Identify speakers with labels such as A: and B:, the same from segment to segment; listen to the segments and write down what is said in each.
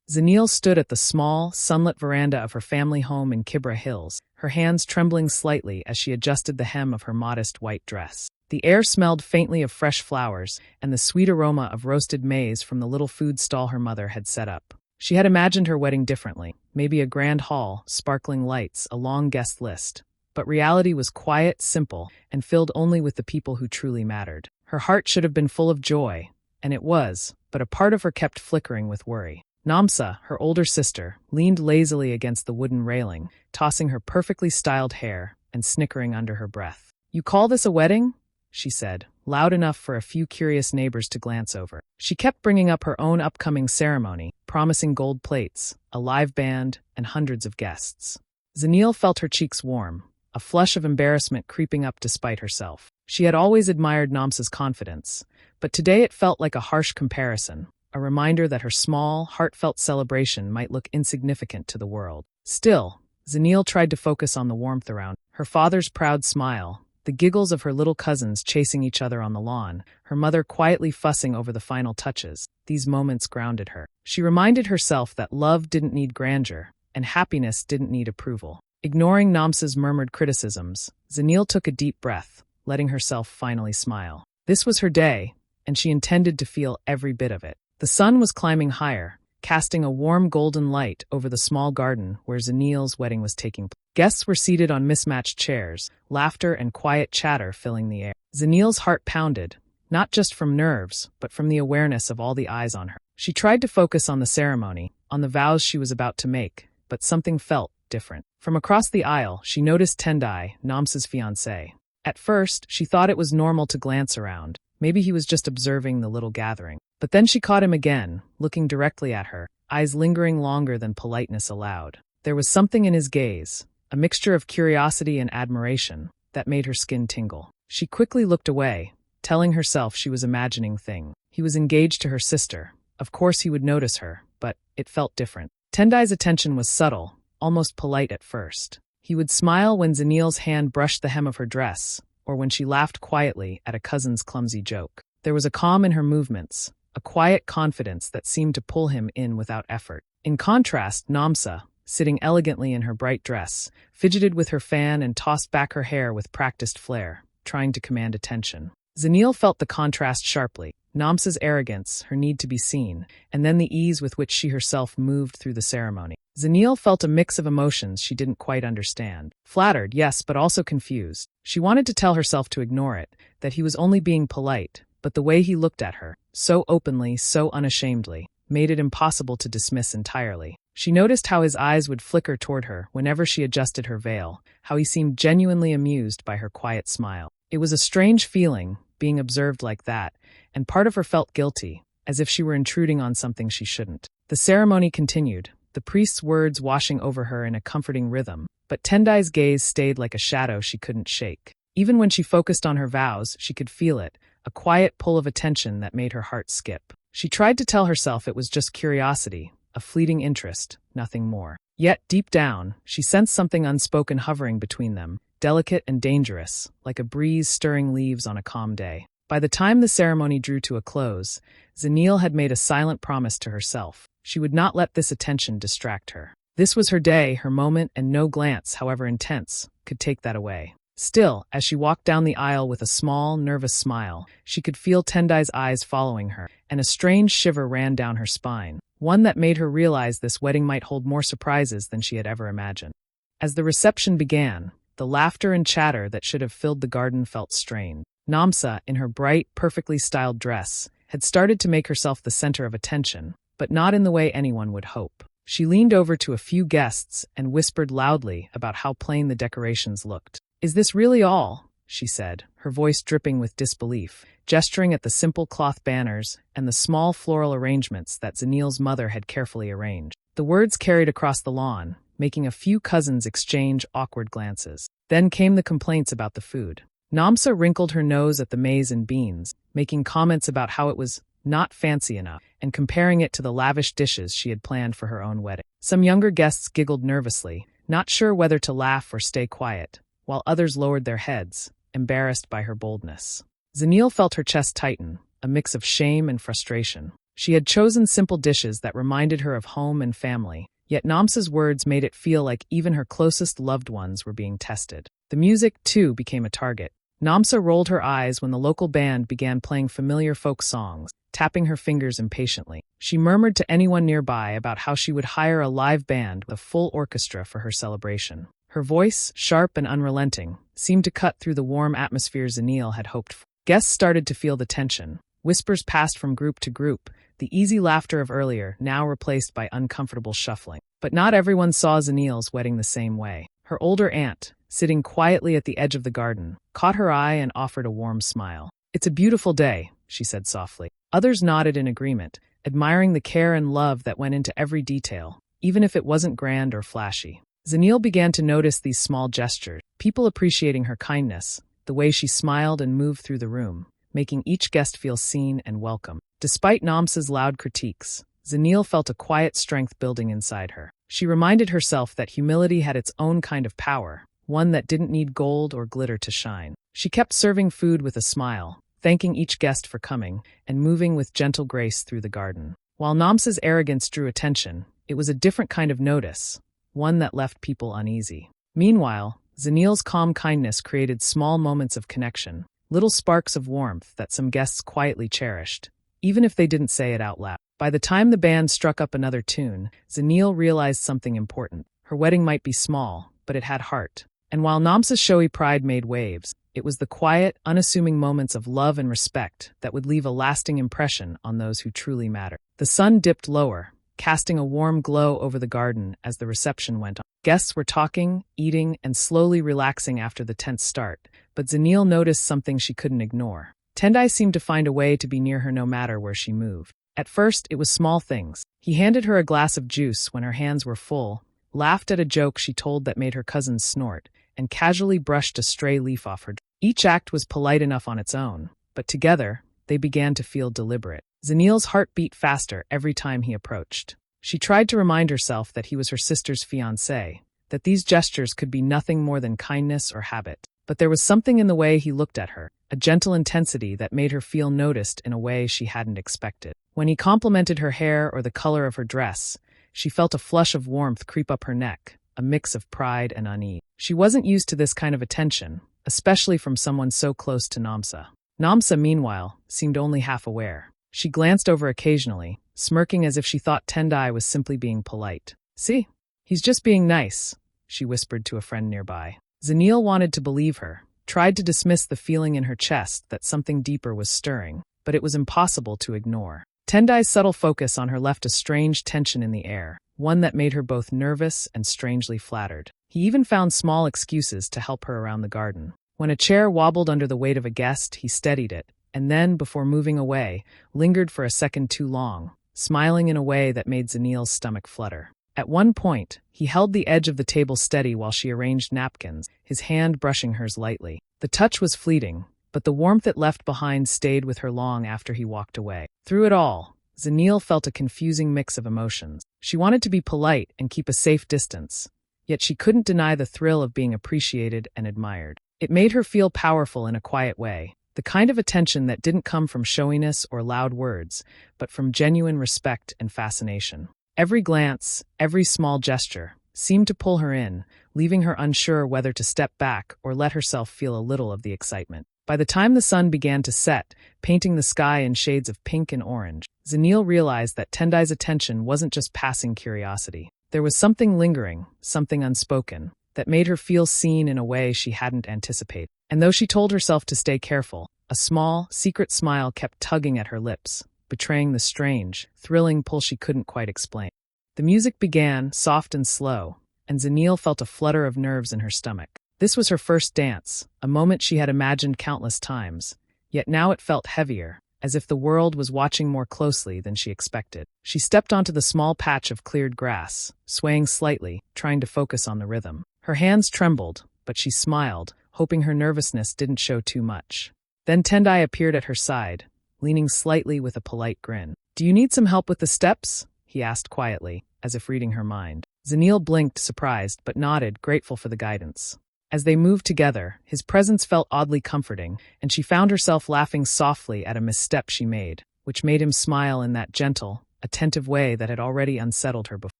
A: Zanele stood at the small, sunlit veranda of her family home in Kibera Hills, her hands trembling slightly as she adjusted the hem of her modest white dress. The air smelled faintly of fresh flowers and the sweet aroma of roasted maize from the little food stall her mother had set up. She had imagined her wedding differently, maybe a grand hall, sparkling lights, a long guest list. But reality was quiet, simple, and filled only with the people who truly mattered. Her heart should have been full of joy, and it was, but a part of her kept flickering with worry. Nomsa, her older sister, leaned lazily against the wooden railing, tossing her perfectly styled hair and snickering under her breath. "You call this a wedding?" she said, loud enough for a few curious neighbors to glance over. She kept bringing up her own upcoming ceremony, promising gold plates, a live band, and hundreds of guests. Zanele felt her cheeks warm, a flush of embarrassment creeping up despite herself. She had always admired Nomsa's confidence, but today it felt like a harsh comparison, a reminder that her small, heartfelt celebration might look insignificant to the world. Still, Zanele tried to focus on the warmth around her father's proud smile, the giggles of her little cousins chasing each other on the lawn, her mother quietly fussing over the final touches. These moments grounded her. She reminded herself that love didn't need grandeur, and happiness didn't need approval. Ignoring Nomsa's murmured criticisms, Zanele took a deep breath, letting herself finally smile. This was her day, and she intended to feel every bit of it. The sun was climbing higher, casting a warm golden light over the small garden where Zanele's wedding was taking place. Guests were seated on mismatched chairs, laughter and quiet chatter filling the air. Zanele's heart pounded, not just from nerves, but from the awareness of all the eyes on her. She tried to focus on the ceremony, on the vows she was about to make, but something felt different. From across the aisle, she noticed Tendai, Nomsa's fiancé. At first, she thought it was normal to glance around. Maybe he was just observing the little gathering. But then she caught him again, looking directly at her, eyes lingering longer than politeness allowed. There was something in his gaze, a mixture of curiosity and admiration, that made her skin tingle. She quickly looked away, telling herself she was imagining things. He was engaged to her sister. Of course he would notice her, but it felt different. Tendai's attention was subtle, almost polite at first. He would smile when Zanele's hand brushed the hem of her dress, or when she laughed quietly at a cousin's clumsy joke. There was a calm in her movements, a quiet confidence that seemed to pull him in without effort. In contrast, Nomsa, sitting elegantly in her bright dress, fidgeted with her fan and tossed back her hair with practiced flair, trying to command attention. Zanele felt the contrast sharply. Nomsa's arrogance, her need to be seen, and then the ease with which she herself moved through the ceremony. Zanele felt a mix of emotions she didn't quite understand. Flattered, yes, but also confused. She wanted to tell herself to ignore it, that he was only being polite, but the way he looked at her, so openly, so unashamedly, made it impossible to dismiss entirely. She noticed how his eyes would flicker toward her whenever she adjusted her veil, how he seemed genuinely amused by her quiet smile. It was a strange feeling, being observed like that, and part of her felt guilty, as if she were intruding on something she shouldn't. The ceremony continued, the priest's words washing over her in a comforting rhythm, but Tendai's gaze stayed like a shadow she couldn't shake. Even when she focused on her vows, she could feel it, a quiet pull of attention that made her heart skip. She tried to tell herself it was just curiosity, a fleeting interest, nothing more. Yet, deep down, she sensed something unspoken hovering between them, delicate and dangerous, like a breeze stirring leaves on a calm day. By the time the ceremony drew to a close, Zanele had made a silent promise to herself. She would not let this attention distract her. This was her day, her moment, and no glance, however intense, could take that away. Still, as she walked down the aisle with a small, nervous smile, she could feel Tendai's eyes following her, and a strange shiver ran down her spine, one that made her realize this wedding might hold more surprises than she had ever imagined. As the reception began, the laughter and chatter that should have filled the garden felt strained. Nomsa, in her bright, perfectly styled dress, had started to make herself the center of attention, but not in the way anyone would hope. She leaned over to a few guests and whispered loudly about how plain the decorations looked. "Is this really all?" she said, her voice dripping with disbelief, gesturing at the simple cloth banners and the small floral arrangements that Zanele's mother had carefully arranged. The words carried across the lawn, making a few cousins exchange awkward glances. Then came the complaints about the food. Nomsa wrinkled her nose at the maize and beans, making comments about how it was not fancy enough, and comparing it to the lavish dishes she had planned for her own wedding. Some younger guests giggled nervously, not sure whether to laugh or stay quiet, while others lowered their heads, embarrassed by her boldness. Zanele felt her chest tighten, a mix of shame and frustration. She had chosen simple dishes that reminded her of home and family, yet Nomsa's words made it feel like even her closest loved ones were being tested. The music, too, became a target. Nomsa rolled her eyes when the local band began playing familiar folk songs, tapping her fingers impatiently. She murmured to anyone nearby about how she would hire a live band with a full orchestra for her celebration. Her voice, sharp and unrelenting, seemed to cut through the warm atmosphere Zanele had hoped for. Guests started to feel the tension. Whispers passed from group to group, the easy laughter of earlier now replaced by uncomfortable shuffling. But not everyone saw Zanele's wedding the same way. Her older aunt, sitting quietly at the edge of the garden, caught her eye and offered a warm smile. "It's a beautiful day," she said softly. Others nodded in agreement, admiring the care and love that went into every detail, even if it wasn't grand or flashy. Zanele began to notice these small gestures, people appreciating her kindness, the way she smiled and moved through the room, making each guest feel seen and welcome. Despite Nomsa's loud critiques, Zanele felt a quiet strength building inside her. She reminded herself that humility had its own kind of power, one that didn't need gold or glitter to shine. She kept serving food with a smile, thanking each guest for coming, and moving with gentle grace through the garden. While Nomsa's arrogance drew attention, it was a different kind of notice, one that left people uneasy. Meanwhile, Zanele's calm kindness created small moments of connection, little sparks of warmth that some guests quietly cherished, even if they didn't say it out loud. By the time the band struck up another tune, Zanele realized something important. Her wedding might be small, but it had heart. And while Nomsa's showy pride made waves, it was the quiet, unassuming moments of love and respect that would leave a lasting impression on those who truly mattered. The sun dipped lower, casting a warm glow over the garden as the reception went on. Guests were talking, eating, and slowly relaxing after the tense start, but Zanele noticed something she couldn't ignore. Tendai seemed to find a way to be near her no matter where she moved. At first, it was small things. He handed her a glass of juice when her hands were full, laughed at a joke she told that made her cousins snort, and casually brushed a stray leaf off her dress. Each act was polite enough on its own, but together, they began to feel deliberate. Zanele's heart beat faster every time he approached. She tried to remind herself that he was her sister's fiancé, that these gestures could be nothing more than kindness or habit. But there was something in the way he looked at her, a gentle intensity that made her feel noticed in a way she hadn't expected. When he complimented her hair or the color of her dress, she felt a flush of warmth creep up her neck, a mix of pride and unease. She wasn't used to this kind of attention, especially from someone so close to Nomsa. Nomsa, meanwhile, seemed only half aware. She glanced over occasionally, smirking as if she thought Tendai was simply being polite. "See? He's just being nice," she whispered to a friend nearby. Zanele wanted to believe her, tried to dismiss the feeling in her chest that something deeper was stirring, but it was impossible to ignore. Tendai's subtle focus on her left a strange tension in the air, one that made her both nervous and strangely flattered. He even found small excuses to help her around the garden. When a chair wobbled under the weight of a guest, he steadied it, and then, before moving away, lingered for a second too long, smiling in a way that made Zanele's stomach flutter. At one point, he held the edge of the table steady while she arranged napkins, his hand brushing hers lightly. The touch was fleeting, but the warmth it left behind stayed with her long after he walked away. Through it all, Zanele felt a confusing mix of emotions. She wanted to be polite and keep a safe distance, yet she couldn't deny the thrill of being appreciated and admired. It made her feel powerful in a quiet way, the kind of attention that didn't come from showiness or loud words, but from genuine respect and fascination. Every glance, every small gesture, seemed to pull her in, leaving her unsure whether to step back or let herself feel a little of the excitement. By the time the sun began to set, painting the sky in shades of pink and orange, Zanele realized that Tendai's attention wasn't just passing curiosity. There was something lingering, something unspoken, that made her feel seen in a way she hadn't anticipated. And though she told herself to stay careful, a small, secret smile kept tugging at her lips, betraying the strange, thrilling pull she couldn't quite explain. The music began, soft and slow, and Zanele felt a flutter of nerves in her stomach. This was her first dance, a moment she had imagined countless times, yet now it felt heavier, as if the world was watching more closely than she expected. She stepped onto the small patch of cleared grass, swaying slightly, trying to focus on the rhythm. Her hands trembled, but she smiled, hoping her nervousness didn't show too much. Then Tendai appeared at her side, leaning slightly with a polite grin. "Do you need some help with the steps?" he asked quietly, as if reading her mind. Zanele blinked, surprised, but nodded, grateful for the guidance. As they moved together, his presence felt oddly comforting, and she found herself laughing softly at a misstep she made. which made him smile in that gentle, attentive way that had already unsettled her before.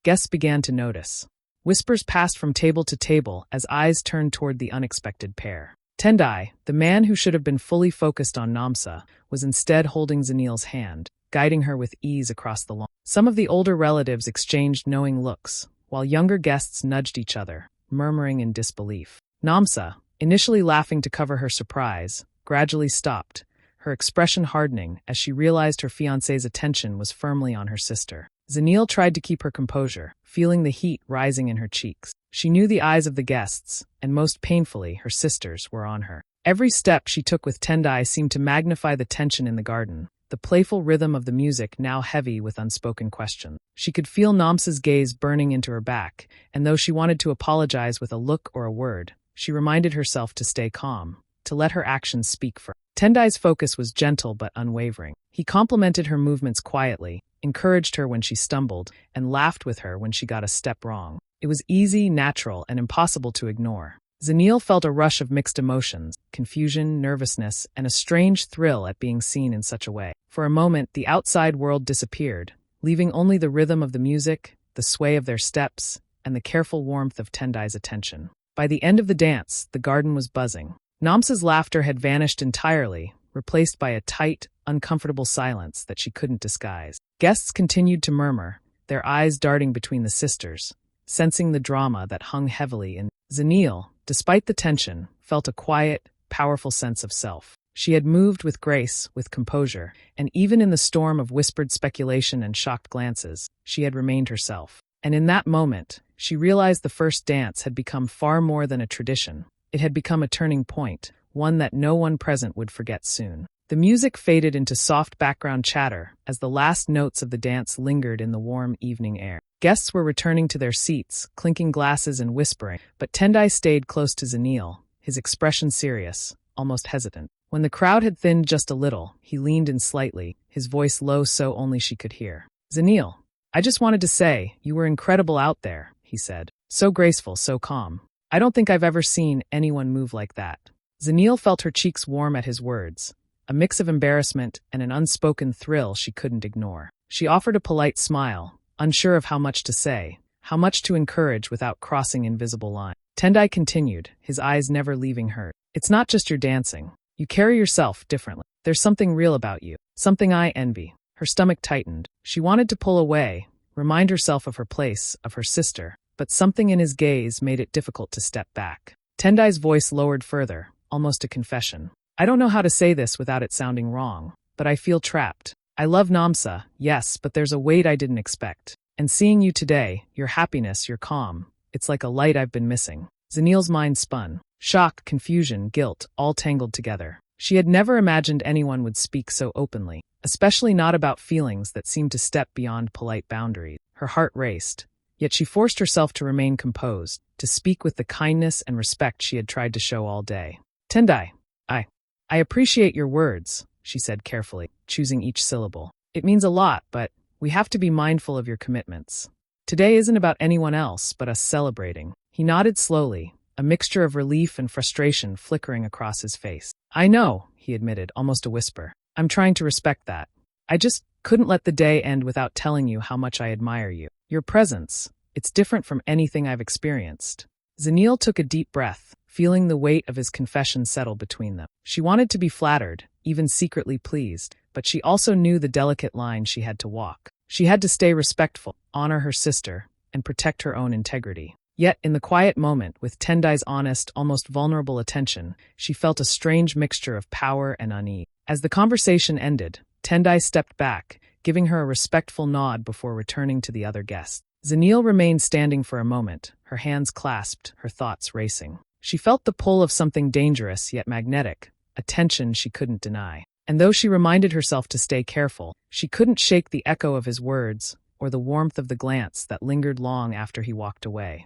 A: Guests began to notice. Whispers passed from table to table as eyes turned toward the unexpected pair. Tendai, the man who should have been fully focused on Nomsa, was instead holding Zanele's hand, guiding her with ease across the lawn. Some of the older relatives exchanged knowing looks, while younger guests nudged each other, murmuring in disbelief. Nomsa, initially laughing to cover her surprise, gradually stopped, her expression hardening as she realized her fiancé's attention was firmly on her sister. Zanele tried to keep her composure, feeling the heat rising in her cheeks. She knew the eyes of the guests, and most painfully, her sisters, were on her. Every step she took with Tendai seemed to magnify the tension in the garden, the playful rhythm of the music now heavy with unspoken questions. She could feel Nomsa's gaze burning into her back, and though she wanted to apologize with a look or a word, she reminded herself to stay calm, to let her actions speak for her. Tendai's focus was gentle but unwavering. He complimented her movements quietly, encouraged her when she stumbled, and laughed with her when she got a step wrong. It was easy, natural, and impossible to ignore. Zanele felt a rush of mixed emotions, confusion, nervousness, and a strange thrill at being seen in such a way. For a moment, the outside world disappeared, leaving only the rhythm of the music, the sway of their steps, and the careful warmth of Tendai's attention. By the end of the dance, the garden was buzzing. Nomsa's laughter had vanished entirely, replaced by a tight, uncomfortable silence that she couldn't disguise. Guests continued to murmur, their eyes darting between the sisters, sensing the drama that hung heavily in. Zanele, despite the tension, felt a quiet, powerful sense of self. She had moved with grace, with composure, and even in the storm of whispered speculation and shocked glances, she had remained herself. And in that moment, she realized the first dance had become far more than a tradition. It had become a turning point, one that no one present would forget soon. The music faded into soft background chatter as the last notes of the dance lingered in the warm evening air. Guests were returning to their seats, clinking glasses and whispering, but Tendai stayed close to Zanele, his expression serious, almost hesitant. When the crowd had thinned just a little, he leaned in slightly, his voice low so only she could hear. "Zanele, I just wanted to say, you were incredible out there," he said. "So graceful, so calm. I don't think I've ever seen anyone move like that." Zanele felt her cheeks warm at his words, a mix of embarrassment and an unspoken thrill she couldn't ignore. She offered a polite smile, unsure of how much to say, how much to encourage without crossing invisible lines. Tendai continued, his eyes never leaving her. "It's not just your dancing. You carry yourself differently. There's something real about you, something I envy." Her stomach tightened. She wanted to pull away, remind herself of her place, of her sister, but something in his gaze made it difficult to step back. Tendai's voice lowered further, almost a confession. "I don't know how to say this without it sounding wrong, but I feel trapped. I love Nomsa, yes, but there's a weight I didn't expect. And seeing you today, your happiness, your calm, it's like a light I've been missing." Zanele's mind spun. Shock, confusion, guilt, all tangled together. She had never imagined anyone would speak so openly, especially not about feelings that seemed to step beyond polite boundaries. Her heart raced, yet she forced herself to remain composed, to speak with the kindness and respect she had tried to show all day. "Tendai, I appreciate your words," she said carefully, choosing each syllable. "It means a lot, but we have to be mindful of your commitments. Today isn't about anyone else but us celebrating." He nodded slowly, a mixture of relief and frustration flickering across his face. "I know," he admitted, almost a whisper. "I'm trying to respect that. I just couldn't let the day end without telling you how much I admire you. Your presence, it's different from anything I've experienced." Zanele took a deep breath, feeling the weight of his confession settle between them. She wanted to be flattered, even secretly pleased, but she also knew the delicate line she had to walk. She had to stay respectful, honor her sister, and protect her own integrity. Yet, in the quiet moment, with Tendai's honest, almost vulnerable attention, she felt a strange mixture of power and unease. As the conversation ended, Tendai stepped back, giving her a respectful nod before returning to the other guests. Zanele remained standing for a moment, her hands clasped, her thoughts racing. She felt the pull of something dangerous yet magnetic, a tension she couldn't deny. And though she reminded herself to stay careful, she couldn't shake the echo of his words or the warmth of the glance that lingered long after he walked away.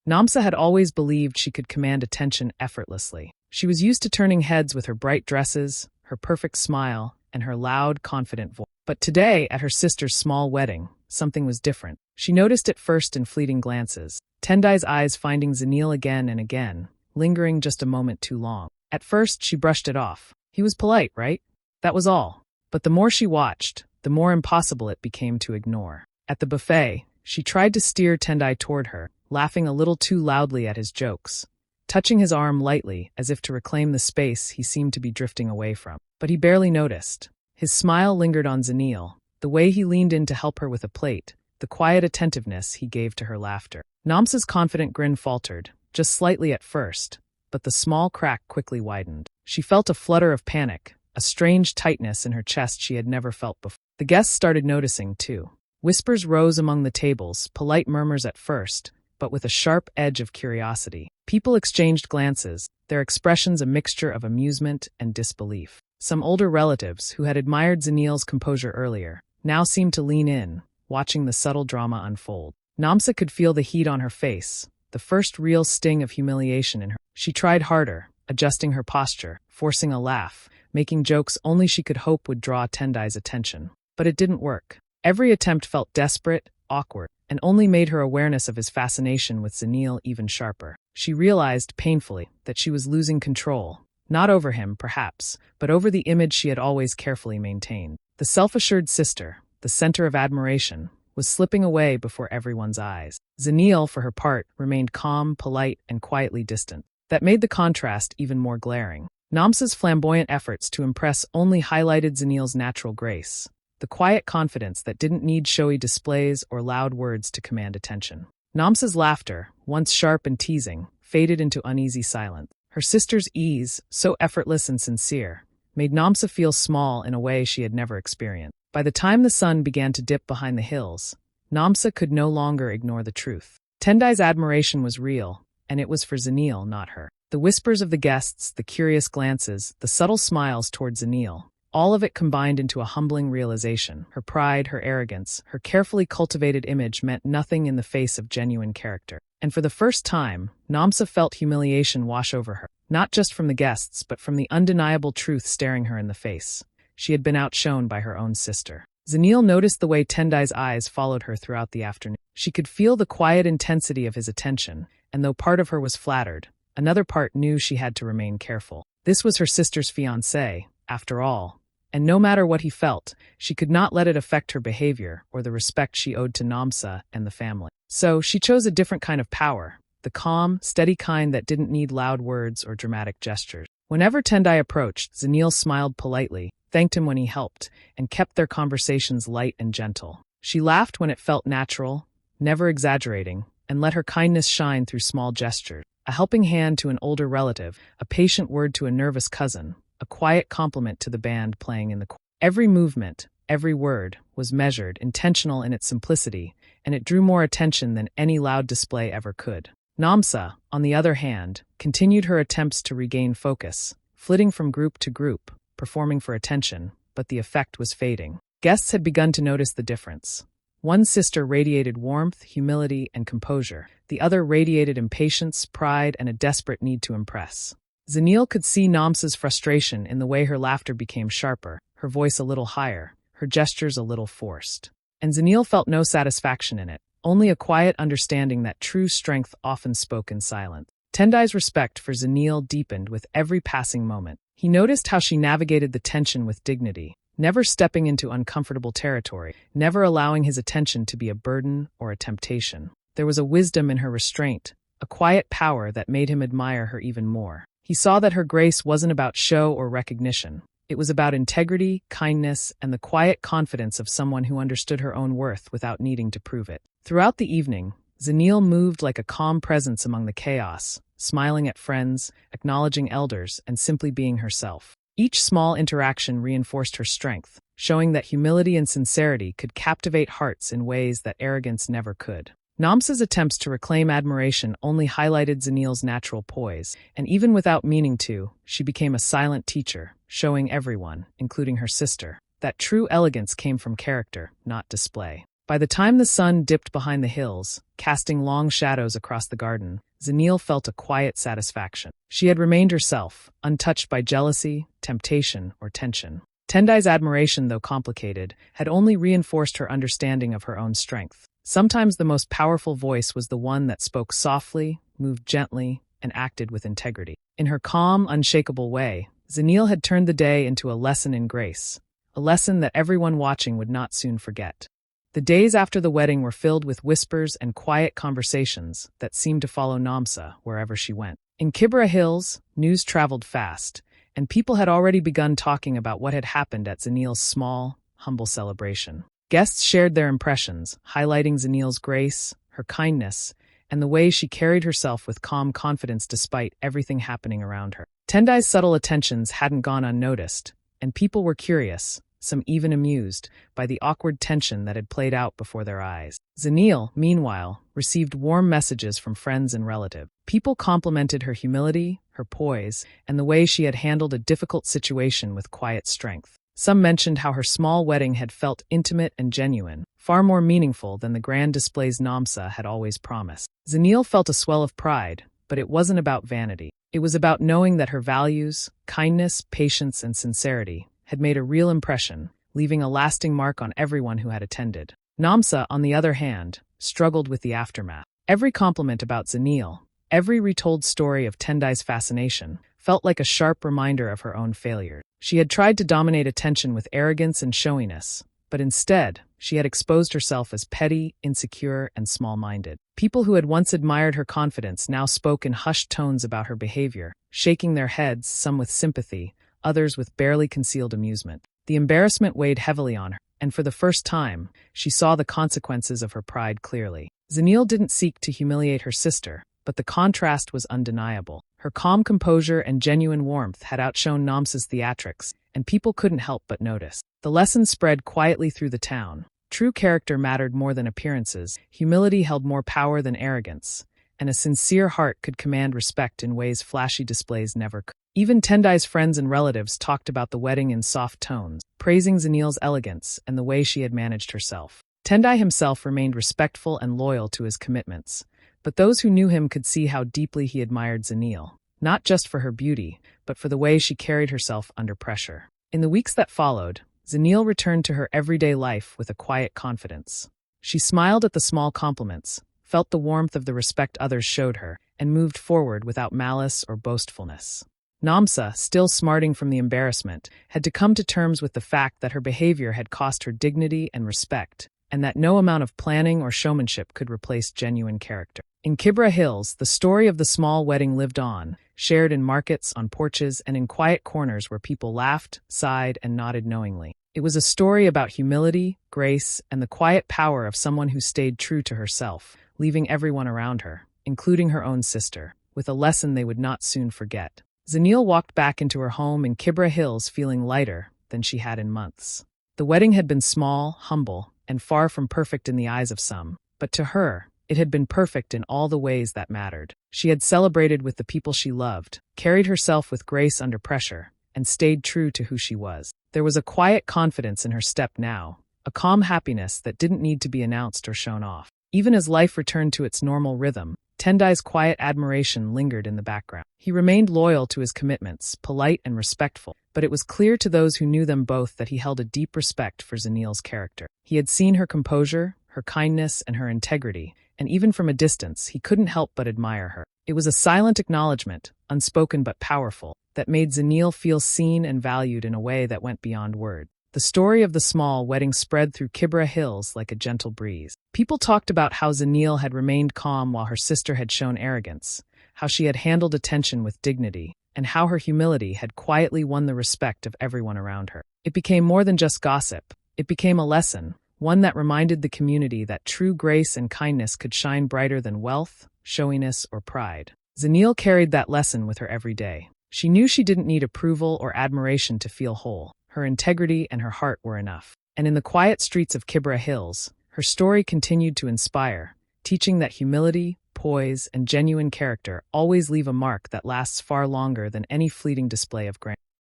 A: Nomsa had always believed she could command attention effortlessly. She was used to turning heads with her bright dresses, her perfect smile, and her loud, confident voice. But today, at her sister's small wedding, something was different. She noticed it first in fleeting glances, Tendai's eyes finding Zanele again and again, lingering just a moment too long. At first, she brushed it off. He was polite, right? That was all. But the more she watched, the more impossible it became to ignore. At the buffet, she tried to steer Tendai toward her, laughing a little too loudly at his jokes, touching his arm lightly as if to reclaim the space he seemed to be drifting away from. But he barely noticed. His smile lingered on Zanele, the way he leaned in to help her with a plate, the quiet attentiveness he gave to her laughter. Nomsa's confident grin faltered, just slightly at first, but the small crack quickly widened. She felt a flutter of panic, a strange tightness in her chest she had never felt before. The guests started noticing, too. Whispers rose among the tables, polite murmurs at first, but with a sharp edge of curiosity. People exchanged glances, their expressions a mixture of amusement and disbelief. Some older relatives, who had admired Zanele's composure earlier, now seemed to lean in, watching the subtle drama unfold. Nomsa could feel the heat on her face, the first real sting of humiliation in her. She tried harder, adjusting her posture, forcing a laugh, making jokes only she could hope would draw Tendai's attention. But it didn't work. Every attempt felt desperate, awkward, and only made her awareness of his fascination with Zanele even sharper. She realized, painfully, that she was losing control, not over him, perhaps, but over the image she had always carefully maintained. The self-assured sister, the center of admiration, was slipping away before everyone's eyes. Zanele, for her part, remained calm, polite, and quietly distant. That made the contrast even more glaring. Nomsa's flamboyant efforts to impress only highlighted Zanele's natural grace, the quiet confidence that didn't need showy displays or loud words to command attention. Nomsa's laughter, once sharp and teasing, faded into uneasy silence. Her sister's ease, so effortless and sincere, made Nomsa feel small in a way she had never experienced. By the time the sun began to dip behind the hills, Nomsa could no longer ignore the truth. Tendai's admiration was real, and it was for Zanele, not her. The whispers of the guests, the curious glances, the subtle smiles toward Zanele, all of it combined into a humbling realization. Her pride, her arrogance, her carefully cultivated image meant nothing in the face of genuine character. And for the first time, Nomsa felt humiliation wash over her, not just from the guests but from the undeniable truth staring her in the face. She had been outshone by her own sister. Zanele noticed the way Tendai's eyes followed her throughout the afternoon. She could feel the quiet intensity of his attention, and though part of her was flattered, another part knew she had to remain careful. This was her sister's fiancé, after all, and no matter what he felt, she could not let it affect her behavior or the respect she owed to Nomsa and the family. So she chose a different kind of power, the calm, steady kind that didn't need loud words or dramatic gestures. Whenever Tendai approached, Zanele smiled politely, thanked him when he helped, and kept their conversations light and gentle. She laughed when it felt natural, never exaggerating, and let her kindness shine through small gestures. A helping hand to an older relative, a patient word to a nervous cousin, a quiet compliment to the band playing in the corner. Every movement, every word, was measured, intentional in its simplicity, and it drew more attention than any loud display ever could. Nomsa, on the other hand, continued her attempts to regain focus, flitting from group to group, performing for attention, but the effect was fading. Guests had begun to notice the difference. One sister radiated warmth, humility, and composure. The other radiated impatience, pride, and a desperate need to impress. Zanele could see Nomsa's frustration in the way her laughter became sharper, her voice a little higher, her gestures a little forced. And Zanele felt no satisfaction in it, only a quiet understanding that true strength often spoke in silence. Tendai's respect for Zanele deepened with every passing moment. He noticed how she navigated the tension with dignity, never stepping into uncomfortable territory, never allowing his attention to be a burden or a temptation. There was a wisdom in her restraint, a quiet power that made him admire her even more. He saw that her grace wasn't about show or recognition. It was about integrity, kindness, and the quiet confidence of someone who understood her own worth without needing to prove it. Throughout the evening, Zanele moved like a calm presence among the chaos, smiling at friends, acknowledging elders, and simply being herself. Each small interaction reinforced her strength, showing that humility and sincerity could captivate hearts in ways that arrogance never could. Nomsa's attempts to reclaim admiration only highlighted Zanele's natural poise, and even without meaning to, she became a silent teacher, showing everyone, including her sister, that true elegance came from character, not display. By the time the sun dipped behind the hills, casting long shadows across the garden, Zanele felt a quiet satisfaction. She had remained herself, untouched by jealousy, temptation, or tension. Tendai's admiration, though complicated, had only reinforced her understanding of her own strength. Sometimes the most powerful voice was the one that spoke softly, moved gently, and acted with integrity. In her calm, unshakable way, Zanele had turned the day into a lesson in grace, a lesson that everyone watching would not soon forget. The days after the wedding were filled with whispers and quiet conversations that seemed to follow Nomsa wherever she went. In Kibera Hills, news traveled fast, and people had already begun talking about what had happened at Zanele's small, humble celebration. Guests shared their impressions, highlighting Zanele's grace, her kindness, and the way she carried herself with calm confidence despite everything happening around her. Tendai's subtle attentions hadn't gone unnoticed, and people were curious, some even amused, by the awkward tension that had played out before their eyes. Zanele, meanwhile, received warm messages from friends and relatives. People complimented her humility, her poise, and the way she had handled a difficult situation with quiet strength. Some mentioned how her small wedding had felt intimate and genuine, far more meaningful than the grand displays Nomsa had always promised. Zanele felt a swell of pride, but it wasn't about vanity. It was about knowing that her values, kindness, patience, and sincerity, had made a real impression, leaving a lasting mark on everyone who had attended. Nomsa, on the other hand, struggled with the aftermath. Every compliment about Zanele, every retold story of Tendai's fascination, felt like a sharp reminder of her own failure. She had tried to dominate attention with arrogance and showiness, but instead, she had exposed herself as petty, insecure, and small-minded. People who had once admired her confidence now spoke in hushed tones about her behavior, shaking their heads, some with sympathy, others with barely concealed amusement. The embarrassment weighed heavily on her, and for the first time, she saw the consequences of her pride clearly. Zanele didn't seek to humiliate her sister, but the contrast was undeniable. Her calm composure and genuine warmth had outshone Nomsa's theatrics, and people couldn't help but notice. The lesson spread quietly through the town. True character mattered more than appearances, humility held more power than arrogance, and a sincere heart could command respect in ways flashy displays never could. Even Tendai's friends and relatives talked about the wedding in soft tones, praising Zanele's elegance and the way she had managed herself. Tendai himself remained respectful and loyal to his commitments, but those who knew him could see how deeply he admired Zanele, not just for her beauty, but for the way she carried herself under pressure. In the weeks that followed, Zanele returned to her everyday life with a quiet confidence. She smiled at the small compliments, felt the warmth of the respect others showed her, and moved forward without malice or boastfulness. Nomsa, still smarting from the embarrassment, had to come to terms with the fact that her behavior had cost her dignity and respect, and that no amount of planning or showmanship could replace genuine character. In Kibera Hills, the story of the small wedding lived on, shared in markets, on porches, and in quiet corners where people laughed, sighed, and nodded knowingly. It was a story about humility, grace, and the quiet power of someone who stayed true to herself, leaving everyone around her, including her own sister, with a lesson they would not soon forget. Zanele walked back into her home in Kibera Hills feeling lighter than she had in months. The wedding had been small, humble, and far from perfect in the eyes of some, but to her, it had been perfect in all the ways that mattered. She had celebrated with the people she loved, carried herself with grace under pressure, and stayed true to who she was. There was a quiet confidence in her step now, a calm happiness that didn't need to be announced or shown off. Even as life returned to its normal rhythm, Tendai's quiet admiration lingered in the background. He remained loyal to his commitments, polite and respectful, but it was clear to those who knew them both that he held a deep respect for Zanele's character. He had seen her composure, her kindness, and her integrity, and even from a distance, he couldn't help but admire her. It was a silent acknowledgement, unspoken but powerful, that made Zanele feel seen and valued in a way that went beyond words. The story of the small wedding spread through Kibera Hills like a gentle breeze. People talked about how Zanele had remained calm while her sister had shown arrogance, how she had handled attention with dignity, and how her humility had quietly won the respect of everyone around her. It became more than just gossip. It became a lesson, one that reminded the community that true grace and kindness could shine brighter than wealth, showiness, or pride. Zanele carried that lesson with her every day. She knew she didn't need approval or admiration to feel whole. Her integrity and her heart were enough. And in the quiet streets of Kibera Hills, her story continued to inspire, teaching that humility, poise, and genuine character always leave a mark that lasts far longer than any fleeting display of grace.